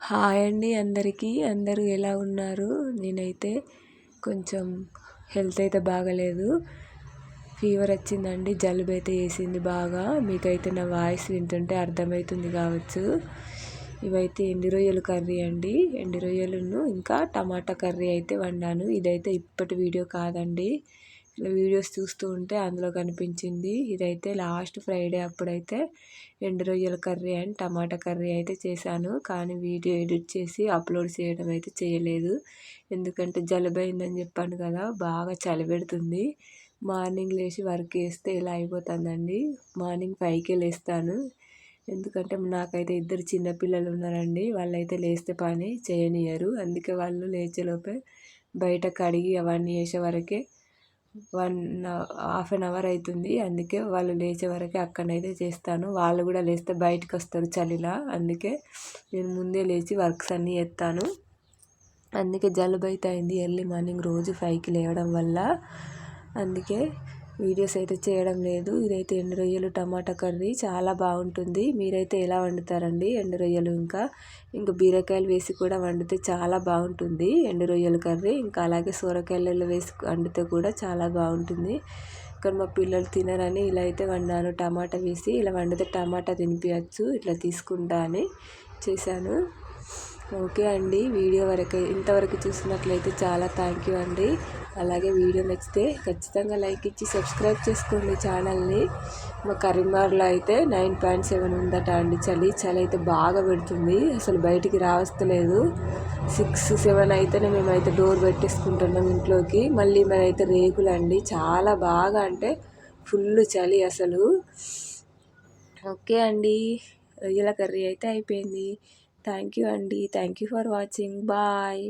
Hi అండి అందరికీ. అందరూ ఎలా ఉన్నారు? నేనైతే కొంచెం హెల్త్ అయితే బాగలేదు. ఫీవర్ వచ్చిందండి, జలుబు అయితే వేసింది బాగా. మీకైతే నా వాయిస్ వింటుంటే అర్థమవుతుంది కావచ్చు. ఇవైతే ఎండు రొయ్యలు కర్రీ అండి. ఎండు రొయ్యలను ఇంకా టమాటా కర్రీ అయితే వండాను. ఇదైతే ఇప్పటి వీడియో కాదండి, వీడియోస్ చూస్తూ ఉంటే అందులో కనిపించింది. ఇదైతే లాస్ట్ ఫ్రైడే అప్పుడైతే ఎండు రొయ్యల కర్రీ అండ్ టమాటా కర్రీ అయితే చేశాను. కానీ వీడియో ఎడిట్ చేసి అప్లోడ్ చేయడం అయితే చేయలేదు. ఎందుకంటే జలుబు అయిందని చెప్పాను కదా, బాగా చలి పెడుతుంది. మార్నింగ్ లేచి వర్క్ చేస్తే ఇలా అయిపోతుందండి. మార్నింగ్ 5కే లేస్తాను. ఎందుకంటే నాకైతే 2 చిన్నపిల్లలు ఉన్నారండి. వాళ్ళైతే లేస్తే పని చేయనియరు. అందుకే వాళ్ళు లేచేలోపే బయట కడిగి అవన్నీ చేసే వరకే హాఫ్ అన్ అవర్ అవుతుంది. అందుకే వాళ్ళు లేచే వరకే అక్కడైతే చేస్తాను. వాళ్ళు కూడా లేస్తే బయటకు వస్తారు చలిలా. అందుకే నేను ముందే లేచి వర్క్స్ అన్నీ చేస్తాను. అందుకే జలుబు అయితే అయింది ఎర్లీ మార్నింగ్ రోజు 5కి లేవడం వల్ల. అందుకే వీడియోస్ అయితే చేయడం లేదు. ఇదైతే ఎండు రొయ్యలు టమాటా కర్రీ చాలా బాగుంటుంది. మీరైతే ఎలా వండుతారండి ఎండు రొయ్యలు? ఇంకా బీరకాయలు వేసి కూడా వండితే చాలా బాగుంటుంది ఎండు రొయ్యల కర్రీ. ఇంకా అలాగే సొరకాయలలో వేసి వండితే కూడా చాలా బాగుంటుంది. కానీ మా పిల్లలు తినరని ఇలా అయితే వండాను. టమాటా వేసి ఇలా వండితే టమాటా తినిపించచ్చు, ఇట్లా తీసుకుంటా అని చేశాను. ఓకే అండి, వీడియో ఇంతవరకు చూసినట్లయితే చాలా థ్యాంక్ యూ అండి. అలాగే వీడియో నచ్చితే ఖచ్చితంగా లైక్ ఇచ్చి సబ్స్క్రైబ్ చేసుకోండి ఛానల్ని. మా కరీంనగర్లో అయితే 9.7 ఉందట అండి. చలి అయితే బాగా పెడుతుంది. అసలు బయటికి రావస్తలేదు. 6-7 అయితేనే మేమైతే డోర్ పెట్టేసుకుంటున్నాం ఇంట్లోకి. మళ్ళీ మనైతే రేకులండి, చాలా బాగా అంటే ఫుల్ చలి అసలు. ఓకే అండి, రొయ్యల కర్రీ అయితే అయిపోయింది. థ్యాంక్ యూ అండి. Thank you for watching. Bye.